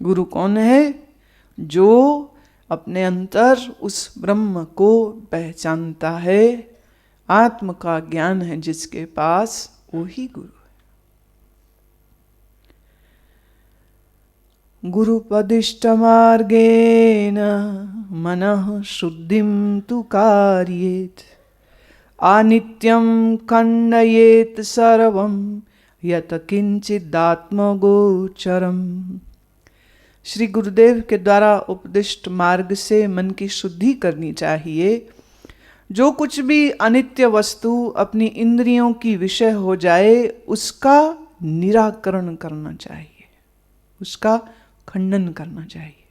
गुरु कौन है? जो अपने अंतर उस ब्रह्म को पहचानता है, आत्म का ज्ञान है जिसके पास, वो ही गुरु है। गुरुपदिष्ट मार्गेण मनः शुद्धिं तु कारयेत्, अनित्यं खण्डयेत् सर्वं यत् किंचिदात्मगोचरम। श्री गुरुदेव के द्वारा उपदिष्ट मार्ग से मन की शुद्धि करनी चाहिए। जो कुछ भी अनित्य वस्तु अपनी इंद्रियों की विषय हो जाए उसका निराकरण करना चाहिए, उसका खंडन करना चाहिए।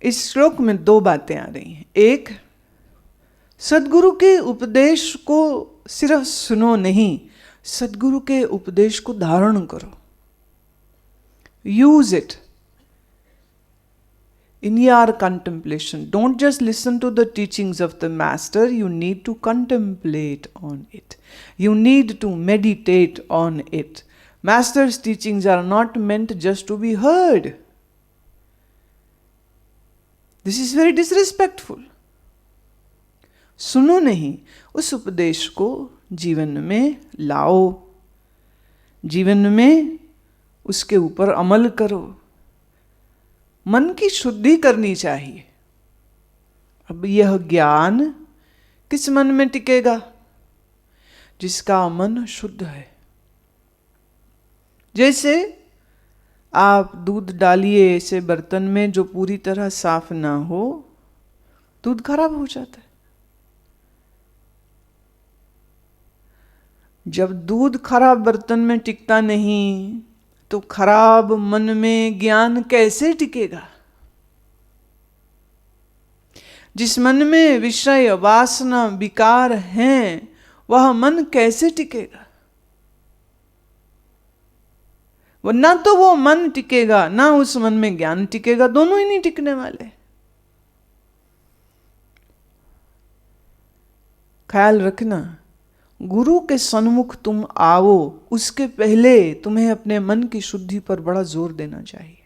इस श्लोक में दो बातें आ रही हैं। एक, सदगुरु के उपदेश को सिर्फ सुनो नहीं, सदगुरु के उपदेश को धारण करो। Use it in your contemplation. Don't just listen to the teachings of the master, you need to contemplate on it. You need to meditate on it. Master's teachings are not meant just to be heard. This is very disrespectful. सुनो नहीं, उस उपदेश को जीवन में लाओ, जीवन में उसके ऊपर अमल करो। मन की शुद्धि करनी चाहिए। अब यह ज्ञान किस मन में टिकेगा? जिसका मन शुद्ध है। जैसे आप दूध डालिए ऐसे बर्तन में जो पूरी तरह साफ ना हो, दूध खराब हो जाता है। जब दूध खराब बर्तन में टिकता नहीं तो खराब मन में ज्ञान कैसे टिकेगा? जिस मन में विषय वासना विकार हैं वह मन कैसे टिकेगा? ना तो वो मन टिकेगा, ना उस मन में ज्ञान टिकेगा, दोनों ही नहीं टिकने वाले। ख्याल रखना, गुरु के सन्मुख तुम आओ उसके पहले तुम्हें अपने मन की शुद्धि पर बड़ा जोर देना चाहिए।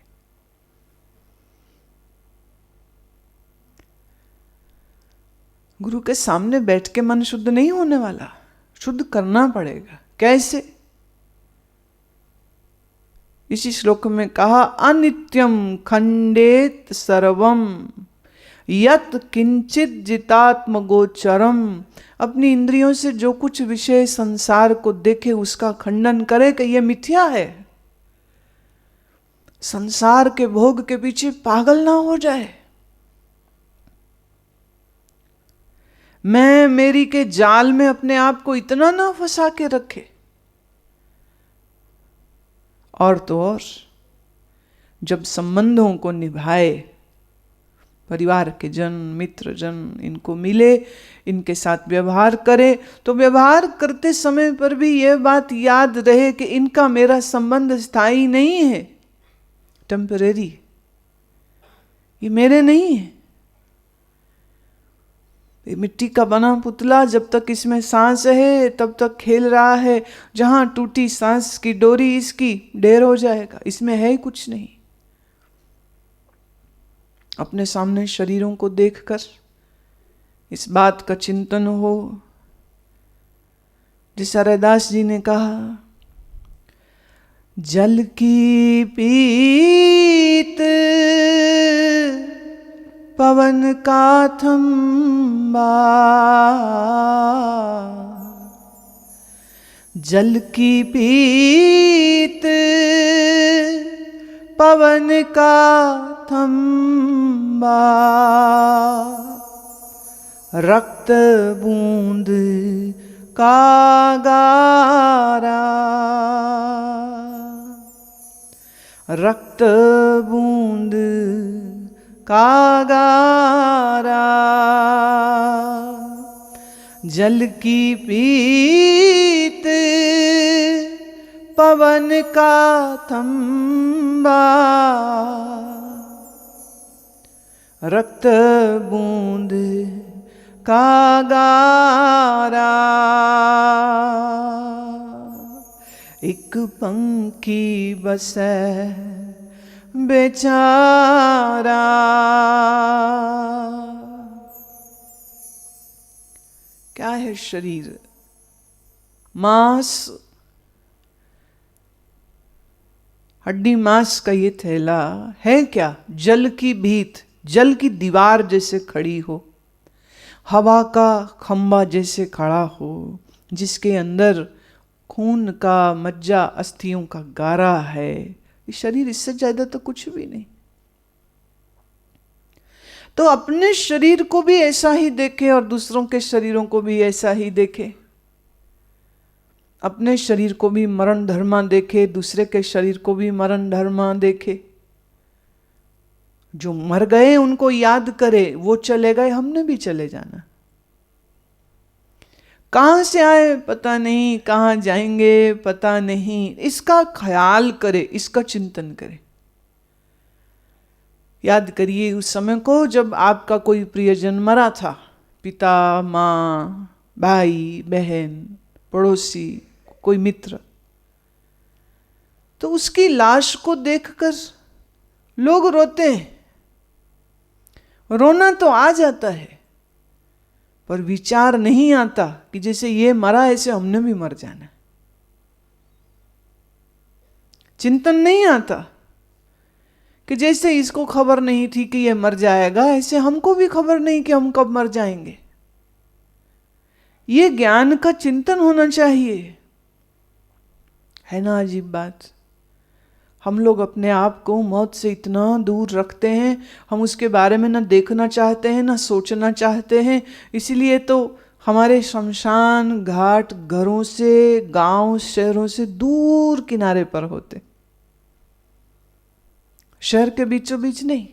गुरु के सामने बैठ के मन शुद्ध नहीं होने वाला, शुद्ध करना पड़ेगा। कैसे? इसी श्लोक में कहा, अनित्यम खंडेत सर्वम यत किंचित जितात्म गोचरम। अपनी इंद्रियों से जो कुछ विषय संसार को देखे उसका खंडन करे कि यह मिथ्या है। संसार के भोग के पीछे पागल ना हो जाए। मैं मेरी के जाल में अपने आप को इतना ना फंसा के रखे। और तो और जब संबंधों को निभाए, परिवार के जन, मित्र जन इनको मिले, इनके साथ व्यवहार करे, तो व्यवहार करते समय पर भी यह बात याद रहे कि इनका मेरा संबंध स्थायी नहीं है, टेम्परेरी, ये मेरे नहीं है। ये मिट्टी का बना पुतला जब तक इसमें सांस है तब तक खेल रहा है, जहां टूटी सांस की डोरी इसकी ढेर हो जाएगा, इसमें है ही कुछ नहीं। अपने सामने शरीरों को देखकर इस बात का चिंतन हो। जैसा रैदास जी ने कहा, जल की पीत पवन का थंबा, जल की पीत पवन का थंबा, रक्त बूंद का गारा, रक्त बूंद का गारा, जल की पीत पवन का थंबा, रक्त बूंद का गारा। एक एक पंखी बसै बेचारा। क्या है शरीर? मांस, हड्डी मांस का ये थैला है क्या? जल की भीत, जल की दीवार जैसे खड़ी हो, हवा का खंबा जैसे खड़ा हो, जिसके अंदर खून का, मज्जा, अस्थियों का गारा है। ये शरीर, इससे ज्यादा तो कुछ भी नहीं। तो अपने शरीर को भी ऐसा ही देखे और दूसरों के शरीरों को भी ऐसा ही देखे। अपने शरीर को भी मरण धर्मा देखे, दूसरे के शरीर को भी मरण धर्मा देखे। जो मर गए उनको याद करे, वो चले गए, हमने भी चले जाना। कहां से आए पता नहीं, कहां जाएंगे पता नहीं, इसका ख्याल करे, इसका चिंतन करे। याद करिए उस समय को जब आपका कोई प्रियजन मरा था, पिता, माँ, भाई, बहन, पड़ोसी, कोई मित्र। तो उसकी लाश को देखकर लोग रोते हैं। रोना तो आ जाता है, पर विचार नहीं आता कि जैसे ये मरा ऐसे हमने भी मर जाना। चिंतन नहीं आता कि जैसे इसको खबर नहीं थी कि ये मर जाएगा, ऐसे हमको भी खबर नहीं कि हम कब मर जाएंगे। ये ज्ञान का चिंतन होना चाहिए। है ना अजीब बात? हम लोग अपने आप को मौत से इतना दूर रखते हैं, हम उसके बारे में ना देखना चाहते हैं, ना सोचना चाहते हैं। इसीलिए तो हमारे शमशान घाट घरों से, गांव शहरों से दूर किनारे पर होते, शहर के बीचों बीच नहीं।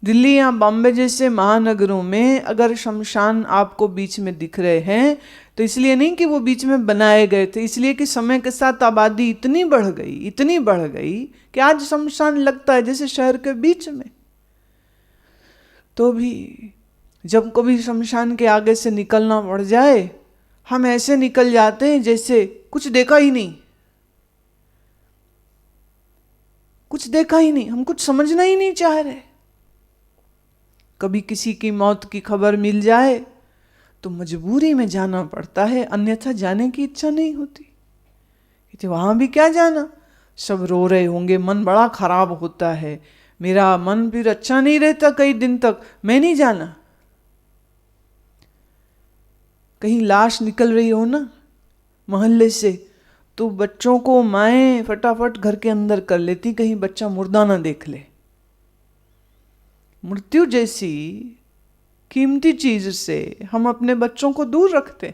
दिल्ली या बॉम्बे जैसे महानगरों में अगर शमशान आपको बीच में दिख रहे हैं तो इसलिए नहीं कि वो बीच में बनाए गए थे, इसलिए कि समय के साथ आबादी इतनी बढ़ गई, इतनी बढ़ गई कि आज शमशान लगता है जैसे शहर के बीच में। तो भी जब कभी शमशान के आगे से निकलना पड़ जाए, हम ऐसे निकल जाते हैं जैसे कुछ देखा ही नहीं, कुछ देखा ही नहीं, हम कुछ समझना ही नहीं चाह रहे। कभी किसी की मौत की खबर मिल जाए तो मजबूरी में जाना पड़ता है, अन्यथा जाने की इच्छा नहीं होती। कहते वहां भी क्या जाना, सब रो रहे होंगे, मन बड़ा खराब होता है, मेरा मन फिर अच्छा नहीं रहता कई दिन तक, मैं नहीं जाना। कहीं लाश निकल रही हो ना मोहल्ले से, तो बच्चों को माएं फटाफट घर के अंदर कर लेती, कहीं बच्चा मुर्दा ना देख ले। मृत्यु जैसी कीमती चीज से हम अपने बच्चों को दूर रखते।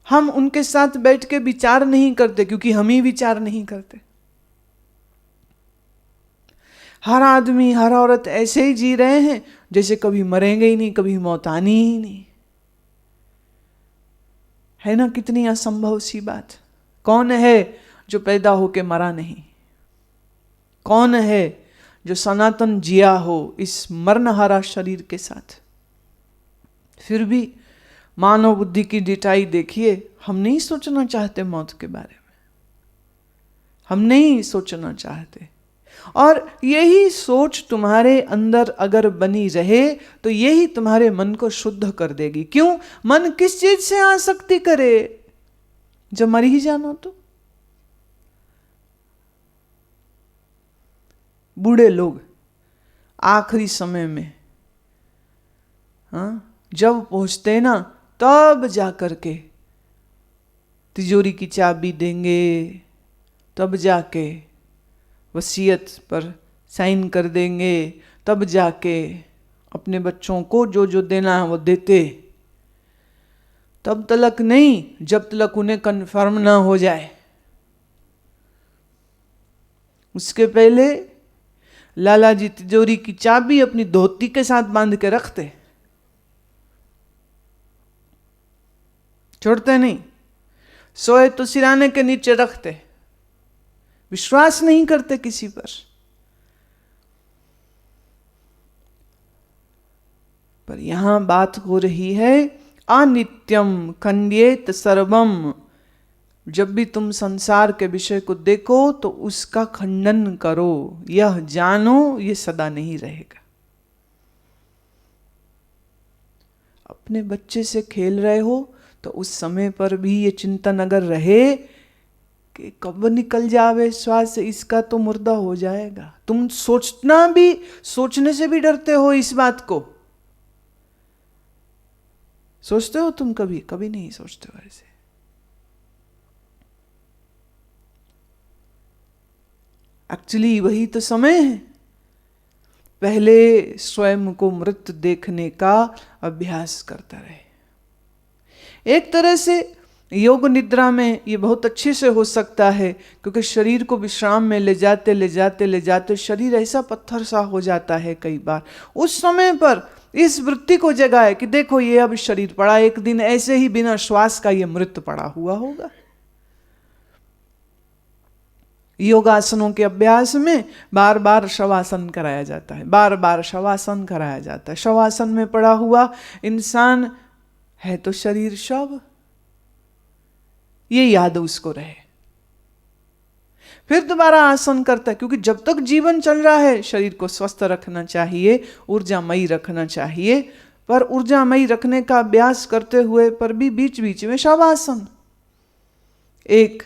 हम उनके साथ बैठ के विचार नहीं करते, क्योंकि हम ही विचार नहीं करते। हर आदमी, हर औरत ऐसे ही जी रहे हैं जैसे कभी मरेंगे ही नहीं, कभी मौत आनी ही नहीं। है ना कितनी असंभव सी बात। कौन है जो पैदा होके मरा नहीं? कौन है जो सनातन जिया हो इस मरनहारा शरीर के साथ? फिर भी मानव बुद्धि की डिटाई देखिए, हम नहीं सोचना चाहते मौत के बारे में, हम नहीं सोचना चाहते। और यही सोच तुम्हारे अंदर अगर बनी रहे तो यही तुम्हारे मन को शुद्ध कर देगी। क्यों? मन किस चीज से आसक्ति करे जब मर ही जाना? तो बूढ़े लोग आखिरी समय में, जब पहुंचते ना तब जाकर के तिजोरी की चाबी देंगे, तब जाके वसीयत पर साइन कर देंगे, तब जाके अपने बच्चों को जो जो देना है वो देते। तब तलक नहीं जब तलक उन्हें कन्फर्म ना हो जाए। उसके पहले लाला जी तिजोरी की चाबी अपनी धोती के साथ बांध के रखते, छोड़ते नहीं। सोए तो सिराने के नीचे रखते, विश्वास नहीं करते किसी पर यहां बात हो रही है अनित्यम खंड्येत सर्वम। जब भी तुम संसार के विषय को देखो तो उसका खंडन करो, यह जानो ये सदा नहीं रहेगा। अपने बच्चे से खेल रहे हो तो उस समय पर भी ये चिंतन अगर रहे कि कब निकल जावे श्वास, इसका तो मुर्दा हो जाएगा। तुम सोचने से भी डरते हो इस बात को। सोचते हो तुम कभी? कभी नहीं सोचते हो ऐसे। एक्चुअली वही तो समय है, पहले स्वयं को मृत देखने का अभ्यास करता रहे। एक तरह से योग निद्रा में ये बहुत अच्छे से हो सकता है, क्योंकि शरीर को विश्राम में ले जाते शरीर ऐसा पत्थर सा हो जाता है कई बार। उस समय पर इस वृत्ति को जगाए कि देखो ये अब शरीर पड़ा, एक दिन ऐसे ही बिना श्वास का ये मृत पड़ा हुआ होगा। योगासनों के अभ्यास में बार बार शवासन कराया जाता है, बार बार शवासन कराया जाता है। शवासन में पड़ा हुआ इंसान है तो शरीर शव, ये याद उसको रहे। फिर दोबारा आसन करता है, क्योंकि जब तक जीवन चल रहा है शरीर को स्वस्थ रखना चाहिए, ऊर्जामयी रखना चाहिए। पर ऊर्जामयी रखने का अभ्यास करते हुए पर भी बीच बीच में शवासन। एक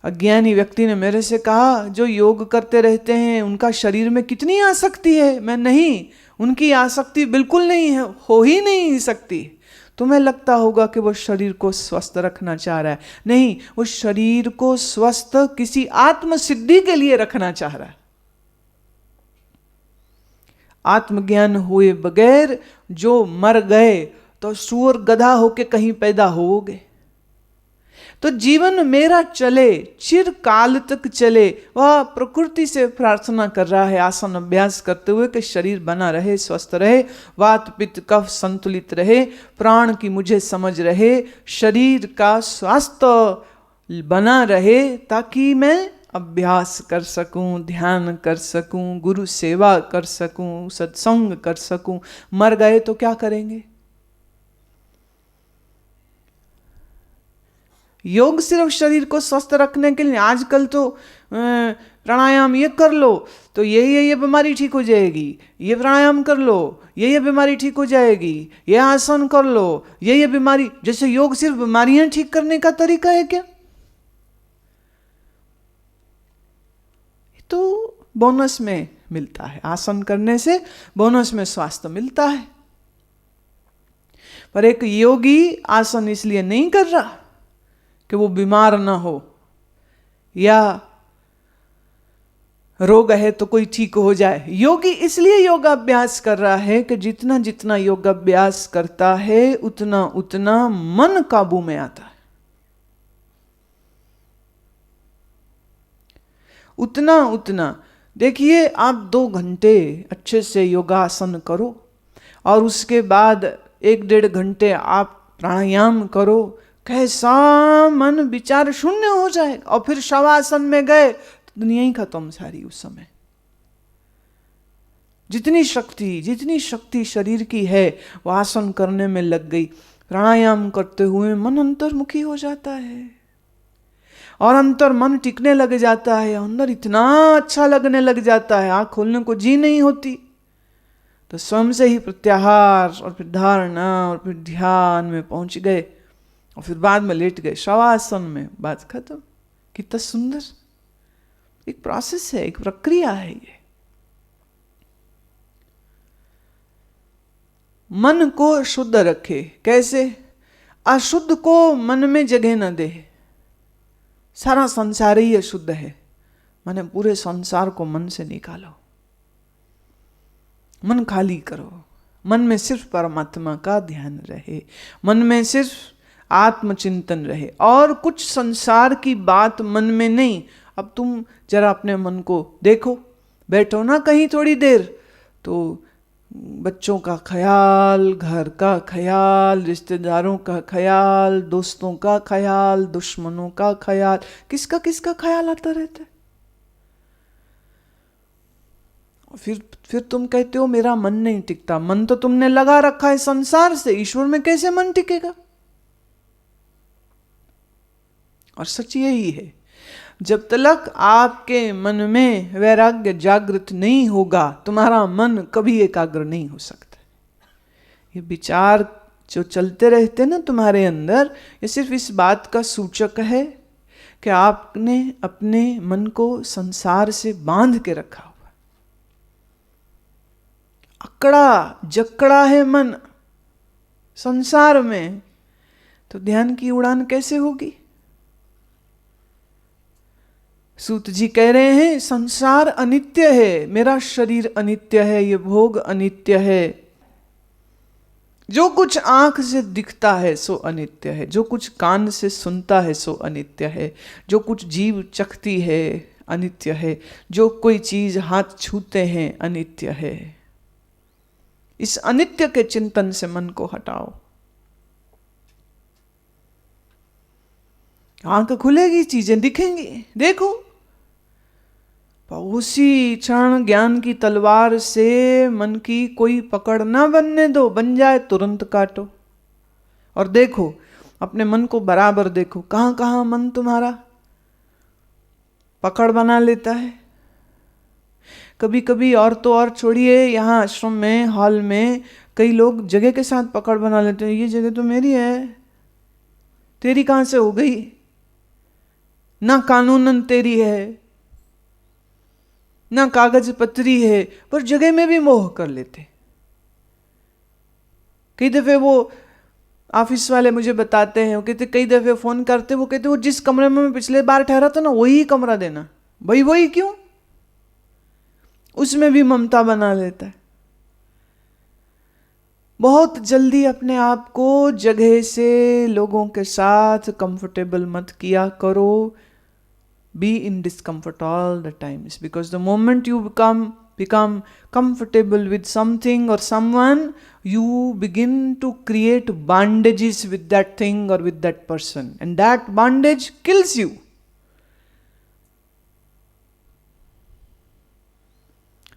अज्ञानी व्यक्ति ने मेरे से कहा, जो योग करते रहते हैं उनका शरीर में कितनी आसक्ति है। मैं नहीं, उनकी आसक्ति बिल्कुल नहीं है, हो ही नहीं सकती। तुम्हें लगता होगा कि वो शरीर को स्वस्थ रखना चाह रहा है, नहीं, वो शरीर को स्वस्थ किसी आत्म सिद्धि के लिए रखना चाह रहा है। आत्मज्ञान हुए बगैर जो मर गए तो सूअर गधा होके कहीं पैदा होगे। तो जीवन मेरा चले, चिरकाल तक चले, वह प्रकृति से प्रार्थना कर रहा है आसन अभ्यास करते हुए कि शरीर बना रहे, स्वस्थ रहे, वात पित्त कफ संतुलित रहे, प्राण की मुझे समझ रहे, शरीर का स्वास्थ्य बना रहे, ताकि मैं अभ्यास कर सकूं, ध्यान कर सकूं, गुरु सेवा कर सकूं, सत्संग कर सकूं। मर गए तो क्या करेंगे? योग सिर्फ शरीर को स्वस्थ रखने के लिए। आजकल तो प्राणायाम ये कर लो तो ये बीमारी ठीक हो जाएगी, ये प्राणायाम कर लो ये बीमारी ठीक हो जाएगी, ये आसन कर लो ये बीमारी। जैसे योग सिर्फ बीमारियां ठीक करने का तरीका है क्या? तो बोनस में मिलता है, आसन करने से बोनस में स्वास्थ्य मिलता है। पर एक योगी आसन इसलिए नहीं कर रहा कि वो बीमार ना हो, या रोग है तो कोई ठीक हो जाए। योगी इसलिए योगाभ्यास कर रहा है कि जितना जितना योगाभ्यास करता है उतना उतना मन काबू में आता है, उतना उतना। देखिए, आप 2 घंटे अच्छे से योगासन करो और उसके बाद 1-1.5 घंटे आप प्राणायाम करो, कैसा मन विचार शून्य हो जाए। और फिर शवासन में गए तो दुनिया ही खत्म सारी। उस समय जितनी शक्ति शरीर की है वो आसन करने में लग गई। प्राणायाम करते हुए मन अंतर्मुखी हो जाता है और अंतर मन टिकने लग जाता है, अंदर इतना अच्छा लगने लग जाता है, आँख खोलने को जी नहीं होती। तो स्वयं से ही प्रत्याहार और फिर धारणा और फिर ध्यान में पहुंच गए और फिर बाद में लेट गए शवासन में, बात खत्म। कितना सुंदर एक प्रोसेस है, एक प्रक्रिया है ये। मन को शुद्ध रखे। कैसे? अशुद्ध को मन में जगह न दे। सारा संसार ही अशुद्ध है, माने पूरे संसार को मन से निकालो, मन खाली करो। मन में सिर्फ परमात्मा का ध्यान रहे, मन में सिर्फ आत्मचिंतन रहे और कुछ संसार की बात मन में नहीं। अब तुम जरा अपने मन को देखो, बैठो ना कहीं थोड़ी देर, तो बच्चों का ख्याल, घर का ख्याल, रिश्तेदारों का ख्याल, दोस्तों का ख्याल, दुश्मनों का ख्याल, किसका किसका ख्याल आता रहता है। फिर तुम कहते हो मेरा मन नहीं टिकता। मन तो तुमने लगा रखा है संसार से, ईश्वर में कैसे मन टिकेगा? और सच यही है, जब तक आपके मन में वैराग्य जागृत नहीं होगा, तुम्हारा मन कभी एकाग्र नहीं हो सकता। ये विचार जो चलते रहते ना तुम्हारे अंदर, ये सिर्फ इस बात का सूचक है कि आपने अपने मन को संसार से बांध के रखा हुआ, अकड़ा जकड़ा है मन संसार में, तो ध्यान की उड़ान कैसे होगी? सूत जी कह रहे हैं संसार अनित्य है, मेरा शरीर अनित्य है, ये भोग अनित्य है, जो कुछ आंख से दिखता है सो अनित्य है, जो कुछ कान से सुनता है सो अनित्य है, जो कुछ जीव चखती है अनित्य है, जो कोई चीज हाथ छूते हैं अनित्य है। इस अनित्य के चिंतन से मन को हटाओ, आंख खुलेगी, चीजें दिखेंगी। देखो, उसी क्षण ज्ञान की तलवार से मन की कोई पकड़ ना बनने दो, बन जाए तुरंत काटो। और देखो, अपने मन को बराबर देखो, कहां कहां मन तुम्हारा पकड़ बना लेता है। कभी कभी और तो और छोड़िए, यहाँ आश्रम में, हॉल में कई लोग जगह के साथ पकड़ बना लेते हैं, ये जगह तो मेरी है, तेरी कहां से हो गई? ना कानूनन तेरी है, ना कागज पत्री है, पर जगह में भी मोह कर लेते। कई दफे वो ऑफिस वाले मुझे बताते हैं, वो कहते कई दफे फोन करते, वो कहते वो जिस कमरे में मैं पिछले बार ठहरा था ना, वही कमरा देना। भाई वही क्यों? उसमें भी ममता बना लेता है। बहुत जल्दी अपने आप को जगह से, लोगों के साथ कंफर्टेबल मत किया करो। Be in discomfort all the times, because the moment you become comfortable with something or someone, you begin to create bondages with that thing or with that person, and that bondage kills you.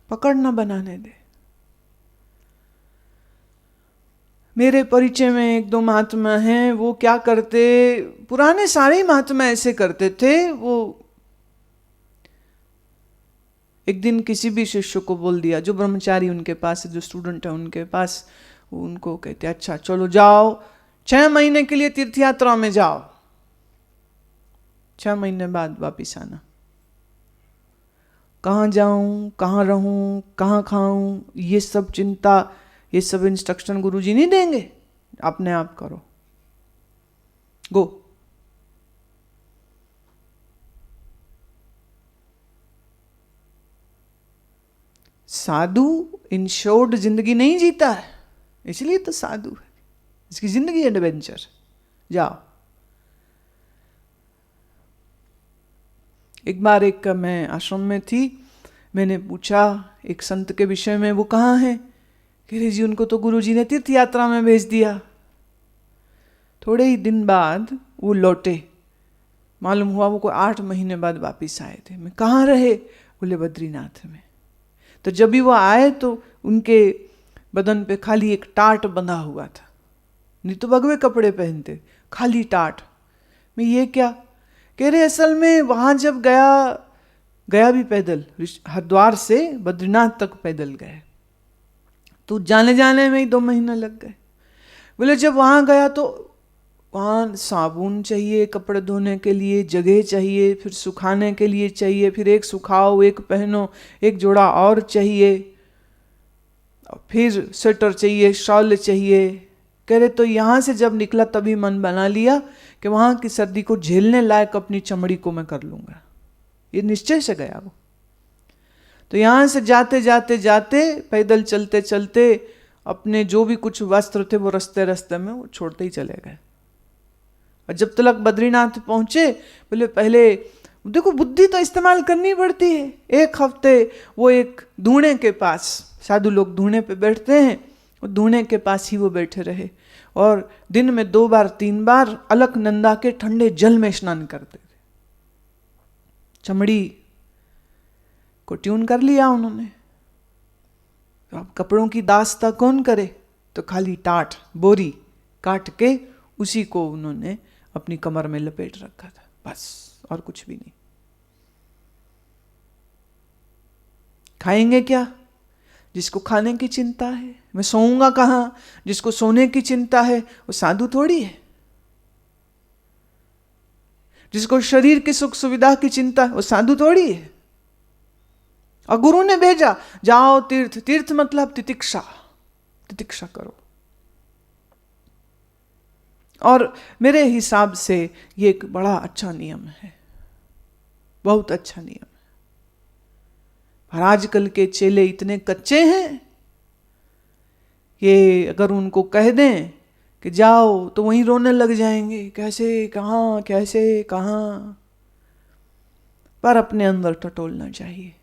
पकड़ न बनाने दे। मेरे परिचय में एक दो महात्मा हैं, वो क्या करते, पुराने सारे महात्मा ऐसे करते थे। वो एक दिन किसी भी शिष्य को बोल दिया, जो ब्रह्मचारी उनके पास है, जो स्टूडेंट है उनके पास, उनको कहते अच्छा चलो जाओ 6 महीने के लिए तीर्थ यात्रा में जाओ, 6 महीने बाद वापिस आना। कहाँ जाऊं, कहाँ रहूं, कहाँ खाऊं, ये सब चिंता, ये सब इंस्ट्रक्शन गुरुजी नहीं देंगे, अपने आप करो, गो। साधु इंश्योर्ड जिंदगी नहीं जीता है, इसलिए तो साधु है, इसकी जिंदगी एडवेंचर। जाओ। एक बार एक मैं आश्रम में थी, मैंने पूछा एक संत के विषय में, वो कहाँ हैं? कह रहे जी उनको तो गुरुजी ने तीर्थ यात्रा में भेज दिया। थोड़े ही दिन बाद वो लौटे, मालूम हुआ वो कोई 8 महीने बाद वापिस आए थे। मैं कहाँ रहे? बोले बद्रीनाथ में। तो जब भी वो आए तो उनके बदन पे खाली एक टाट बंधा हुआ था, नहीं तो भगवे कपड़े पहनते, खाली टाट। मैं ये क्या? कह रहे असल में वहां जब गया भी पैदल, हरिद्वार से बद्रीनाथ तक पैदल गए, तो जाने में ही 2 महीने लग गए। बोले जब वहां गया तो वहाँ साबुन चाहिए कपड़े धोने के लिए, जगह चाहिए, फिर सुखाने के लिए चाहिए, फिर एक सुखाओ एक पहनो, एक जोड़ा और चाहिए, फिर स्वेटर चाहिए, शॉल चाहिए। कह रहे तो यहाँ से जब निकला तभी मन बना लिया कि वहाँ की सर्दी को झेलने लायक अपनी चमड़ी को मैं कर लूँगा। ये निश्चय से गया वो। तो यहाँ से जाते जाते जाते पैदल चलते चलते अपने जो भी कुछ वस्त्र थे वो रास्ते रास्ते में वो छोड़ते ही चले गए। और जब तक बद्रीनाथ पहुंचे, बोले पहले देखो बुद्धि तो इस्तेमाल करनी पड़ती है। 1 हफ्ते वो एक धूणे के पास, साधु लोग धूणे पे बैठते हैं, वो धूणे के पास ही वो बैठे रहे और दिन में 2 बार 3 बार अलकनंदा के ठंडे जल में स्नान करते थे। चमड़ी को ट्यून कर लिया उन्होंने, तो अब कपड़ों की दास्ता कौन करे? तो खाली टाट बोरी काट के उसी को उन्होंने अपनी कमर में लपेट रखा था, बस, और कुछ भी नहीं। खाएंगे क्या? जिसको खाने की चिंता है। मैं सोऊंगा कहाँ? जिसको सोने की चिंता है वो साधु थोड़ी है। जिसको शरीर की सुख सुविधा की चिंता है वो साधु थोड़ी है। और गुरु ने भेजा, जाओ तीर्थ, तीर्थ मतलब तितिक्षा, तितिक्षा करो। और मेरे हिसाब से ये एक बड़ा अच्छा नियम है, बहुत अच्छा नियम है। और आजकल के चेले इतने कच्चे हैं, ये अगर उनको कह दें कि जाओ तो वहीं रोने लग जाएंगे, कैसे कहाँ, कैसे कहाँ। पर अपने अंदर टटोलना चाहिए।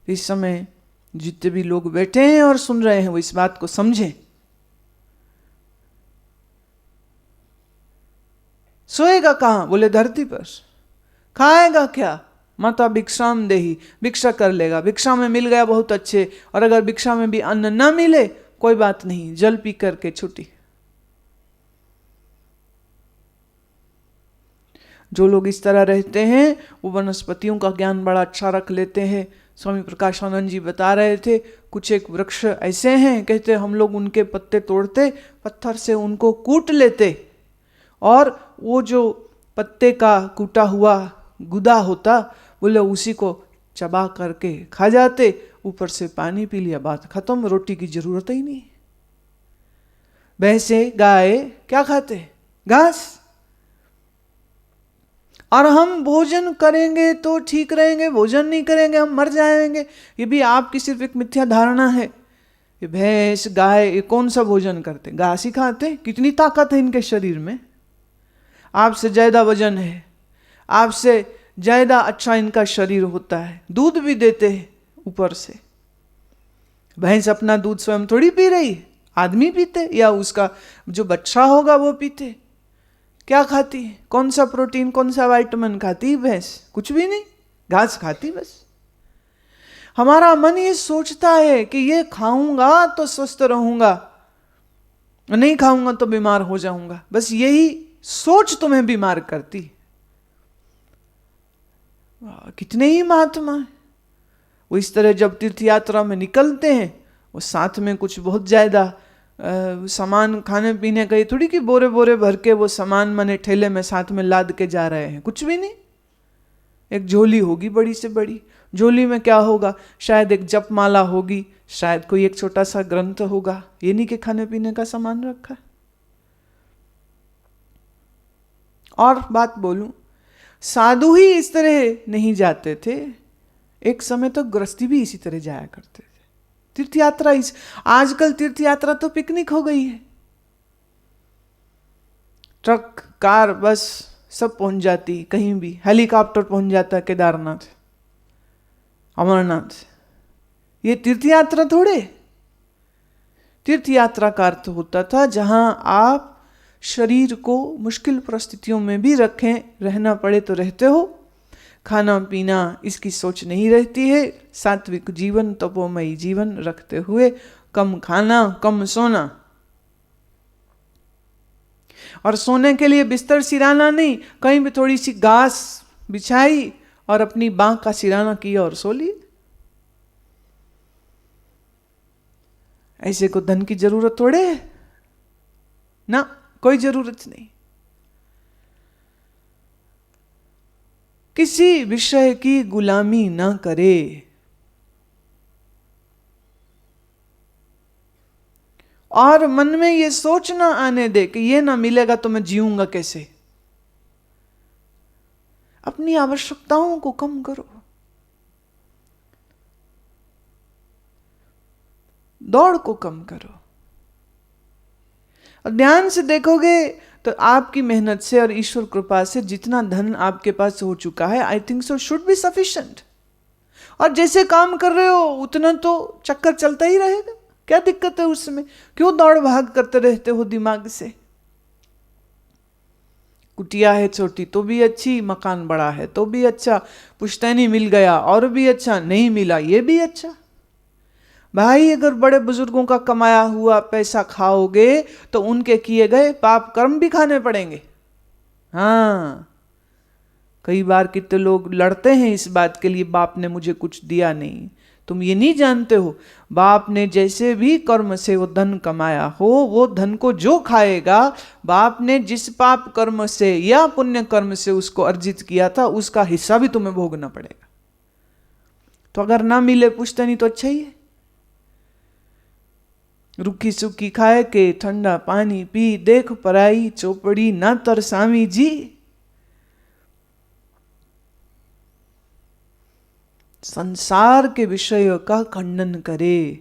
इस समय जितने भी लोग बैठे हैं और सुन रहे हैं वो इस बात को समझें। सोएगा कहाँ? बोले धरती पर। खाएगा क्या? माता भिक्षाम देही, भिक्षा कर लेगा। भिक्षा में मिल गया बहुत अच्छे, और अगर भिक्षा में भी अन्न न मिले कोई बात नहीं, जल पी करके छुट्टी। जो लोग इस तरह रहते हैं वो वनस्पतियों का ज्ञान बड़ा अच्छा रख लेते हैं। स्वामी प्रकाशानंद जी बता रहे थे, कुछ एक वृक्ष ऐसे हैं, कहते हम लोग उनके पत्ते तोड़ते, पत्थर से उनको कूट लेते, और वो जो पत्ते का कूटा हुआ गुदा होता, बोले उसी को चबा करके खा जाते, ऊपर से पानी पी लिया, बात खत्म, रोटी की जरूरत ही नहीं। भैंसे गाय क्या खाते? घास। और हम भोजन करेंगे तो ठीक रहेंगे, भोजन नहीं करेंगे हम मर जाएंगे। ये भी आपकी सिर्फ एक मिथ्या धारणा है। ये भैंस गाय ये कौन सा भोजन करते? घास ही खाते। कितनी ताकत है इनके शरीर में, आपसे ज्यादा वजन है, आपसे ज्यादा अच्छा इनका शरीर होता है, दूध भी देते हैं ऊपर से। भैंस अपना दूध स्वयं थोड़ी पी रही, आदमी पीते या उसका जो बच्चा होगा वो पीते। क्या खाती? कौन सा प्रोटीन, कौन सा विटामिन खाती भैंस? कुछ भी नहीं, घास खाती बस। हमारा मन ये सोचता है कि ये खाऊंगा तो स्वस्थ रहूंगा, नहीं खाऊंगा तो बीमार हो जाऊंगा। बस यही सोच तुम्हें बीमार करती। कितने ही महात्मा वो इस तरह जब तीर्थ यात्रा में निकलते हैं, वो साथ में कुछ बहुत ज्यादा सामान खाने पीने का, ये थोड़ी कि बोरे बोरे भर के वो सामान मने ठेले में साथ में लाद के जा रहे हैं, कुछ भी नहीं। एक झोली होगी बड़ी से बड़ी, झोली में क्या होगा? शायद एक जपमाला होगी, शायद कोई एक छोटा सा ग्रंथ होगा, ये नहीं कि खाने पीने का सामान रखा। और बात बोलूं, साधु ही इस तरह नहीं जाते थे, एक समय तो गृहस्थी भी इसी तरह जाया करते थे। तीर्थ यात्रा आजकल तीर्थ यात्रा तो पिकनिक हो गई है। ट्रक, कार, बस सब पहुंच जाती कहीं भी, हेलीकॉप्टर पहुंच जाता है केदारनाथ, अमरनाथ। ये तीर्थ यात्रा थोड़े। तीर्थ यात्रा का अर्थ होता था जहां आप शरीर को मुश्किल परिस्थितियों में भी रखें, रहना पड़े तो रहते हो, खाना पीना इसकी सोच नहीं रहती है, सात्विक जीवन, तपोमयी जीवन रखते हुए कम खाना, कम सोना। और सोने के लिए बिस्तर सिराना नहीं, कहीं भी थोड़ी सी घास बिछाई और अपनी बांह का सिराना किया और सो लिए। ऐसे को धन की जरूरत थोड़े है ना, कोई जरूरत नहीं। किसी विषय की गुलामी ना करे। और मन में ये सोच ना आने दे कि ये ना मिलेगा तो मैं जीऊंगा कैसे। अपनी आवश्यकताओं को कम करो, दौड़ को कम करो। और ध्यान से देखोगे तो आपकी मेहनत से और ईश्वर कृपा से जितना धन आपके पास हो चुका है, I think so should be sufficient. और जैसे काम कर रहे हो उतना तो चक्कर चलता ही रहेगा, क्या दिक्कत है उसमें? क्यों दौड़ भाग करते रहते हो दिमाग से? कुटिया है छोटी तो भी अच्छी, मकान बड़ा है तो भी अच्छा, पुश्तैनी मिल गया और भी अच्छा, नहीं मिला ये भी अच्छा। भाई अगर बड़े बुजुर्गों का कमाया हुआ पैसा खाओगे तो उनके किए गए पाप कर्म भी खाने पड़ेंगे। हाँ, कई बार कितने लोग लड़ते हैं इस बात के लिए, बाप ने मुझे कुछ दिया नहीं। तुम ये नहीं जानते हो, बाप ने जैसे भी कर्म से वो धन कमाया हो, वो धन को जो खाएगा, बाप ने जिस पाप कर्म से या पुण्य कर्म से उसको अर्जित किया था, उसका हिस्सा भी तुम्हें भोगना पड़ेगा। तो अगर ना मिले पुश्तैनी तो अच्छा ही है। रूखी सूखी खाए के ठंडा पानी पी, देख पराई चौपड़ी ना तरसामी जी। संसार के विषयों का खंडन करे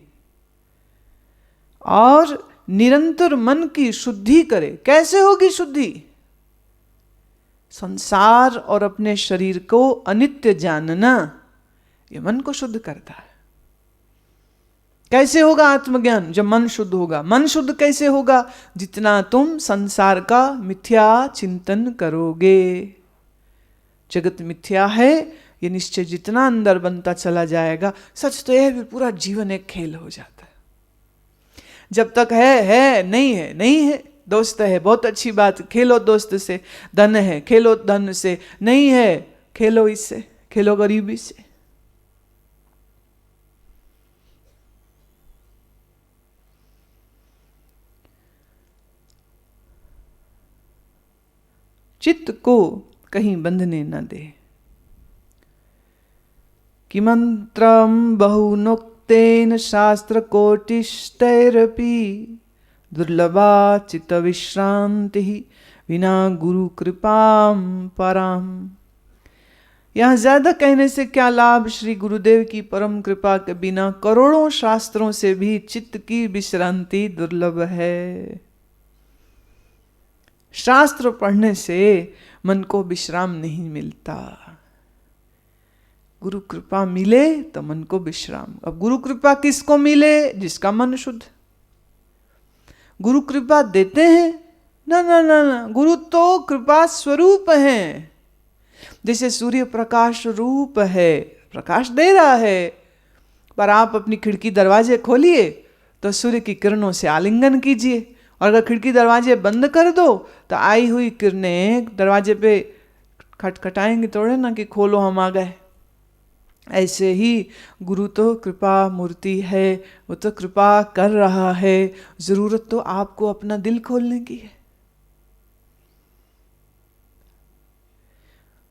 और निरंतर मन की शुद्धि करे। कैसे होगी शुद्धि? संसार और अपने शरीर को अनित्य जानना, ये मन को शुद्ध करता है। कैसे होगा आत्मज्ञान? जब मन शुद्ध होगा। मन शुद्ध कैसे होगा? जितना तुम संसार का मिथ्या चिंतन करोगे। जगत मिथ्या है, ये निश्चय जितना अंदर बनता चला जाएगा, सच तो यह भी पूरा जीवन एक खेल हो जाता है। जब तक है, नहीं है, नहीं है। दोस्त है, बहुत अच्छी बात, खेलो दोस्त से। धन है, खेलो धन से। नहीं है, खेलो इससे, खेलो गरीबी से। चित्त को कहीं बंधने न दे। किमंत्रम बहुनोक्तेन शास्त्र कोटिस्तैरपि दुर्लभा चित्त विश्रांति बिना गुरु कृपाम पराम। यह ज्यादा कहने से क्या लाभ? श्री गुरुदेव की परम कृपा के बिना करोड़ों शास्त्रों से भी चित्त की विश्रांति दुर्लभ है। शास्त्र पढ़ने से मन को विश्राम नहीं मिलता। गुरु कृपा मिले तो मन को विश्राम। अब गुरु कृपा किसको मिले? जिसका मन शुद्ध। गुरु कृपा देते हैं? ना ना ना ना, गुरु तो कृपा स्वरूप हैं। जैसे सूर्य प्रकाश रूप है, प्रकाश दे रहा है, पर आप अपनी खिड़की दरवाजे खोलिए तो सूर्य की किरणों से आलिंगन कीजिए, और अगर खिड़की दरवाजे बंद कर दो तो आई हुई किरणें दरवाजे पे खटखटाएंगे थोड़े ना कि खोलो हम आ गए। ऐसे ही गुरु तो कृपा मूर्ति है, वो तो कृपा कर रहा है। जरूरत तो आपको अपना दिल खोलने की है।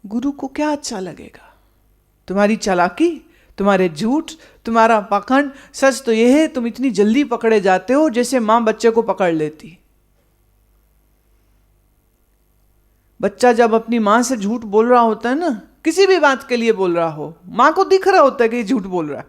गुरु को क्या अच्छा लगेगा? तुम्हारी चालाकी, तुम्हारे झूठ, तुम्हारा पाखंड। सच तो यह है, तुम इतनी जल्दी पकड़े जाते हो जैसे मां बच्चे को पकड़ लेती। बच्चा जब अपनी मां से झूठ बोल रहा होता है ना, किसी भी बात के लिए बोल रहा हो, मां को दिख रहा होता है कि झूठ बोल रहा है,